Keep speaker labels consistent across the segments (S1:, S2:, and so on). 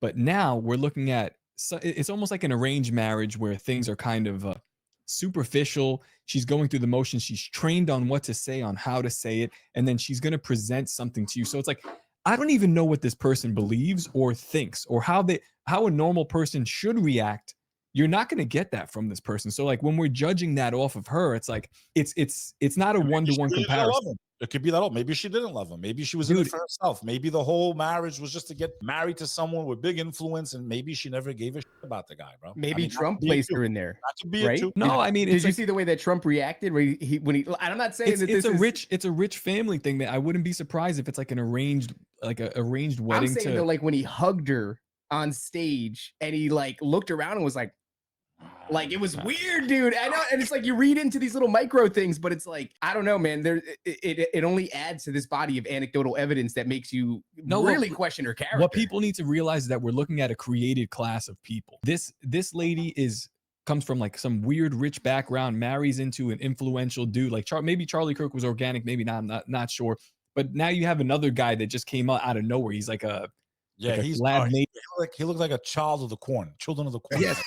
S1: But now we're looking at, so it's almost like an arranged marriage where things are kind of superficial. She's going through the motions. She's trained on what to say, on how to say it, and then she's going to present something to you. So it's like, I don't even know what this person believes or thinks, or how a normal person should react. You're not going to get that from this person. So like when we're judging that off of her, it's like it's not a one-to-one comparison.
S2: It could be that old. Maybe she didn't love him. Maybe she was in it for herself. Maybe the whole marriage was just to get married to someone with big influence, and maybe she never gave a shit about the guy, bro.
S3: Maybe Trump placed her in there.
S2: That could be
S3: right?
S2: it too.
S1: No, I mean,
S3: did you see the way that Trump reacted when he? I'm not saying that
S1: it's a rich family thing that I wouldn't be surprised if it's like an arranged wedding.
S3: I'm saying though, like when he hugged her on stage and he like looked around and was like it was weird, dude. I know, and it's like you read into these little micro things, but it's like, I don't know, man. It only adds to this body of anecdotal evidence that makes you really question her character.
S1: What people need to realize is that we're looking at a created class of people. This lady comes from like some weird rich background, marries into an influential dude. Like maybe Charlie Kirk was organic, maybe not. I'm not sure. But now you have another guy that just came out of nowhere. He's like
S2: he's lab mate. He looked like a child of the corn, children of the corn.
S1: Yes.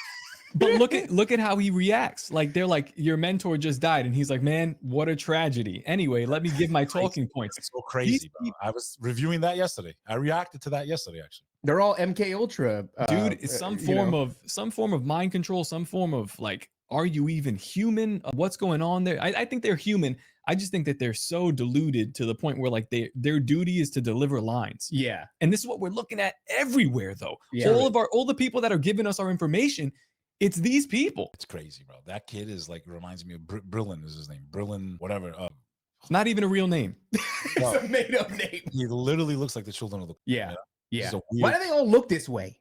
S1: But look at how he reacts. Like they're like, your mentor just died, and he's like, man, what a tragedy. Anyway, let me give my talking points.
S2: It's so crazy, bro. I was reviewing that yesterday. I reacted to that yesterday, actually.
S3: They're all MK Ultra,
S1: dude. It's some form of mind control, some form of like, are you even human? What's going on there? I think they're human. I just think that they're so deluded to the point where like their duty is to deliver lines.
S3: Yeah,
S1: and this is what we're looking at everywhere, though.
S3: Yeah.
S1: All the people that are giving us our information. It's these people.
S2: It's crazy, bro. That kid is like, reminds me of Brillin is his name. Brillin, whatever.
S1: Not even a real name.
S3: It's a made up name.
S2: He literally looks like the children of the.
S3: Yeah. Why do they all look this way?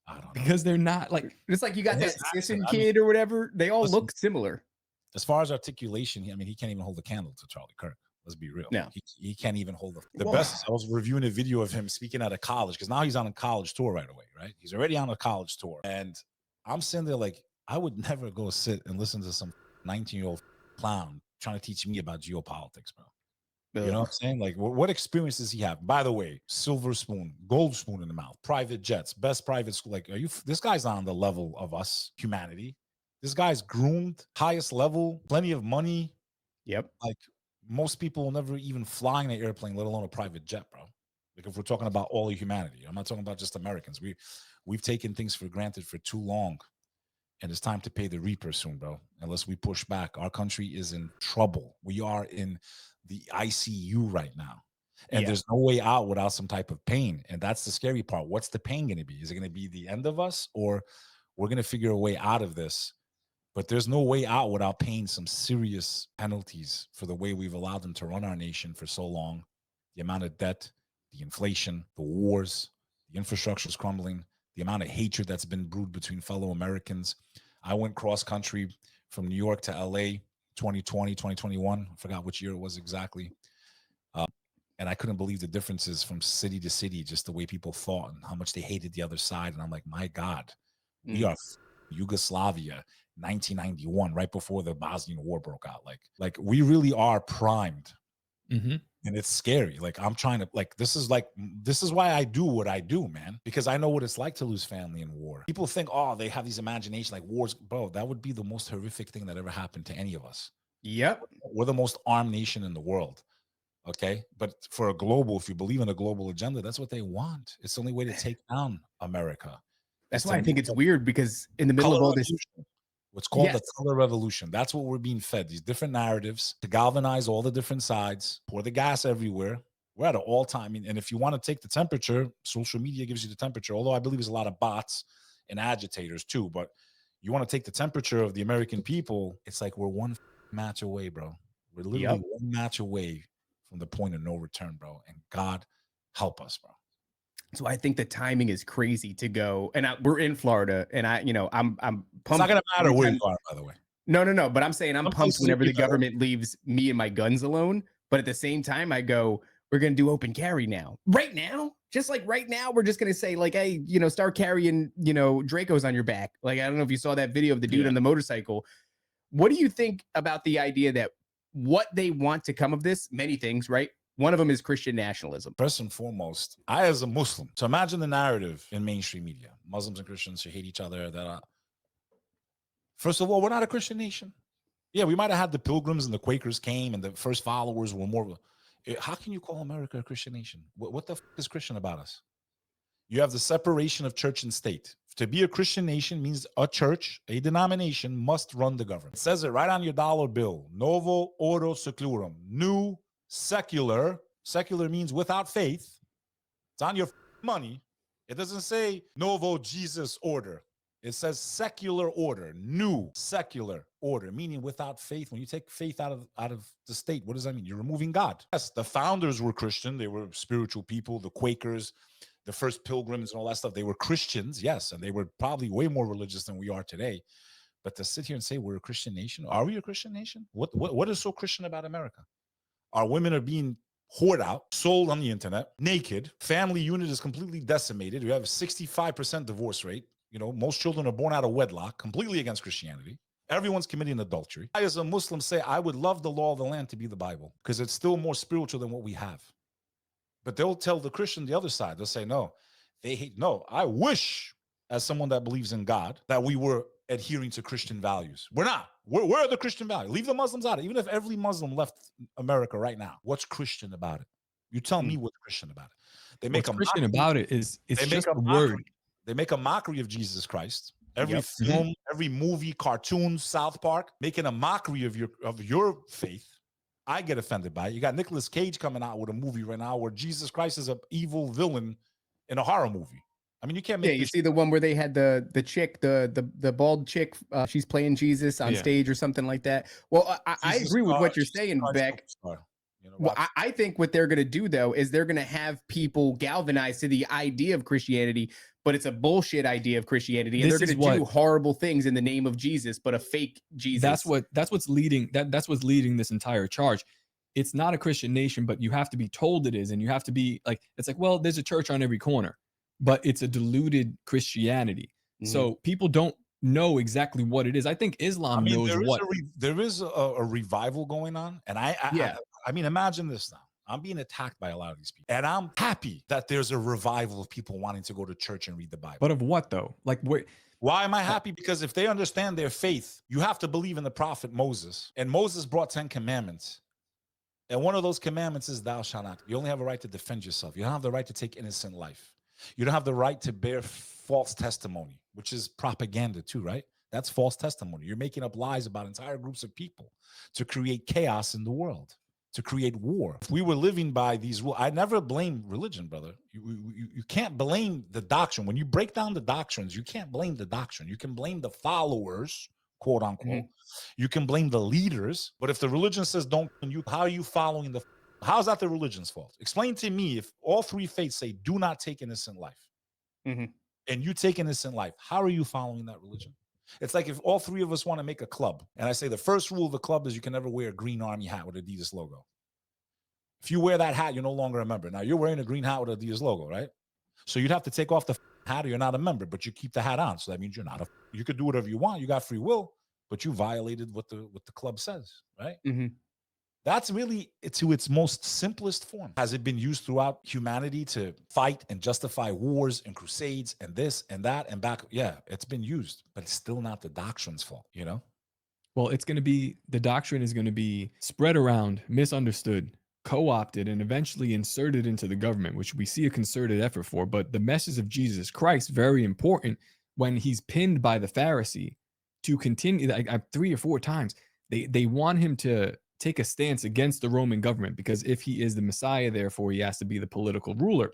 S2: I don't know.
S1: Because they're not like.
S3: It's like you got that Sisson kid or whatever. They all look similar.
S2: As far as articulation, I mean, he can't even hold a candle to Charlie Kirk. Let's be real.
S3: No,
S2: he can't even hold the best. I was reviewing a video of him speaking at a college because now he's on a college tour right away. Right, he's already on a college tour, and I'm sitting there like, I would never go sit and listen to some 19-year-old clown trying to teach me about geopolitics, bro. You know what I'm saying? Like, what experience does he have? By the way, silver spoon, gold spoon in the mouth, private jets, best private school. Like, this guy's not on the level of us, humanity. This guy's groomed, highest level, plenty of money.
S3: Yep.
S2: Like, most people will never even fly in an airplane, let alone a private jet, bro. Like, if we're talking about all of humanity, I'm not talking about just Americans. We've taken things for granted for too long. And it's time to pay the reaper soon, bro. Unless we push back. Our country is in trouble. We are in the ICU right now. And there's no way out without some type of pain. And that's the scary part. What's the pain going to be? Is it going to be the end of us? Or we're going to figure a way out of this? But there's no way out without paying some serious penalties for the way we've allowed them to run our nation for so long. The amount of debt, the inflation, the wars, the infrastructure is crumbling. The amount of hatred that's been brewed between fellow Americans. I went cross country from New York to LA 2020, 2021. I forgot which year it was exactly. And I couldn't believe the differences from city to city, just the way people thought and how much they hated the other side. And I'm like, my God, we are Yugoslavia, 1991, right before the Bosnian War broke out. Like we really are primed.
S1: Mm-hmm.
S2: And it's scary. Like, I'm trying to, this is why I do what I do, man, because I know what it's like to lose family in war. People think, oh, they have these imaginations like wars. Bro, that would be the most horrific thing that ever happened to any of us.
S3: Yep.
S2: We're the most armed nation in the world. Okay. But for a global, if you believe in a global agenda, that's what they want. It's the only way to take down America.
S3: That's why I think it's weird, because in the middle of all this,
S2: what's called the color revolution. That's what we're being fed. These different narratives to galvanize all the different sides, pour the gas everywhere. We're at an all-time. And if you want to take the temperature, social media gives you the temperature, although I believe there's a lot of bots and agitators too. But you want to take the temperature of the American people, it's like we're one match away, bro. We're literally one match away from the point of no return, bro. And God help us, bro.
S3: So I think the timing is crazy to go, and we're in Florida, and I'm pumped.
S2: It's not gonna matter where you are, by the way.
S3: No. But I'm saying I'm pumped whenever the government leaves me and my guns alone. But at the same time, I go, we're gonna do open carry now. Right now, just like right now, we're just gonna say like, hey, start carrying, Dracos on your back. Like, I don't know if you saw that video of the dude on the motorcycle. What do you think about the idea that what they want to come of this? Many things, right? One of them is Christian nationalism.
S2: First and foremost, I as a Muslim, so imagine the narrative in mainstream media. Muslims and Christians should hate each other. First of all, we're not a Christian nation. Yeah, we might have had the Pilgrims and the Quakers came and the first followers were more. How can you call America a Christian nation? What the f is Christian about us? You have the separation of church and state. To be a Christian nation means a church, a denomination must run the government. It says it right on your dollar bill. Novo ordo seclorum. New secular. Secular means without faith. It's on your money. It doesn't say novo Jesus order. It says secular order, new secular order, meaning without faith. When you take faith out of the state, what does that mean? You're removing God. Yes, the founders were Christian. They were spiritual people, the Quakers, the first Pilgrims and all that stuff. They were Christians, yes, and they were probably way more religious than we are today. But to sit here and say we're a Christian nation, are we a Christian nation? What is so Christian about America? Our women are being whored out, sold on the internet, naked. Family unit is completely decimated. We have a 65% divorce rate. You know, most children are born out of wedlock, completely against Christianity. Everyone's committing adultery. I, as a Muslim, say I would love the law of the land to be the Bible because it's still more spiritual than what we have. But they'll tell the Christian the other side. They'll say, no, they hate. No, I wish, as someone that believes in God, that we were adhering to Christian values. We're not. Where are the Christian values? Leave the Muslims out of it. Even if every Muslim left America right now, what's Christian about it? You tell me what's Christian about it. They make
S1: What's Christian about it is it's just a word.
S2: They make a mockery of Jesus Christ. Every film, every movie, cartoon, South Park, making a mockery of your faith. I get offended by it. You got Nicolas Cage coming out with a movie right now where Jesus Christ is an evil villain in a horror movie. I mean, you can't make.
S3: Yeah, you see the one where they had the chick, the bald chick. She's playing Jesus on stage or something like that. Well, I agree with what you're saying, Beck. Well, I think what they're going to do, though, is they're going to have people galvanized to the idea of Christianity, but it's a bullshit idea of Christianity. And they're going to do horrible things in the name of Jesus, but a fake Jesus.
S1: That's what's leading this entire charge. It's not a Christian nation, but you have to be told it is. And you have to be like, it's like, well, there's a church on every corner, but it's a diluted Christianity. So people don't know exactly what it is. I think Islam knows what.
S2: There is a revival going on. And I mean, imagine this now. I'm being attacked by a lot of these people. And I'm happy that there's a revival of people wanting to go to church and read the Bible.
S1: But of what, though? Like,
S2: why am I happy? Because if they understand their faith, you have to believe in the prophet Moses. And Moses brought 10 commandments. And one of those commandments is thou shalt not. You only have a right to defend yourself. You don't have the right to take innocent life. You don't have the right to bear false testimony, which is propaganda too, right? That's false testimony. You're making up lies about entire groups of people to create chaos in the world, to create war. If we were living by these rules, I never blame religion, brother. You can't blame the doctrine. When you break down the doctrines, you can't blame the doctrine. You can blame the followers, quote unquote. You can blame the leaders. But if the religion says don't, how are you following the? How's that the religion's fault? Explain to me if all three faiths say do not take innocent life, and you take innocent life, how are you following that religion? It's like if all three of us want to make a club, and I say the first rule of the club is you can never wear a green army hat with Adidas logo. If you wear that hat, you're no longer a member. Now you're wearing a green hat with Adidas logo, right? So you'd have to take off the hat or you're not a member, but you keep the hat on. So that means you're not you could do whatever you want. You got free will, but you violated what the club says, right? That's really to its most simplest form. Has it been used throughout humanity to fight and justify wars and crusades and this and that and back? Yeah, it's been used, but it's still not the doctrine's fault, you know?
S1: Well, the doctrine is going to be spread around, misunderstood, co-opted, and eventually inserted into the government, which we see a concerted effort for. But the message of Jesus Christ, very important when he's pinned by the Pharisee to continue, like 3 or 4 times, they want him to take a stance against the Roman government, because if he is the Messiah, therefore he has to be the political ruler.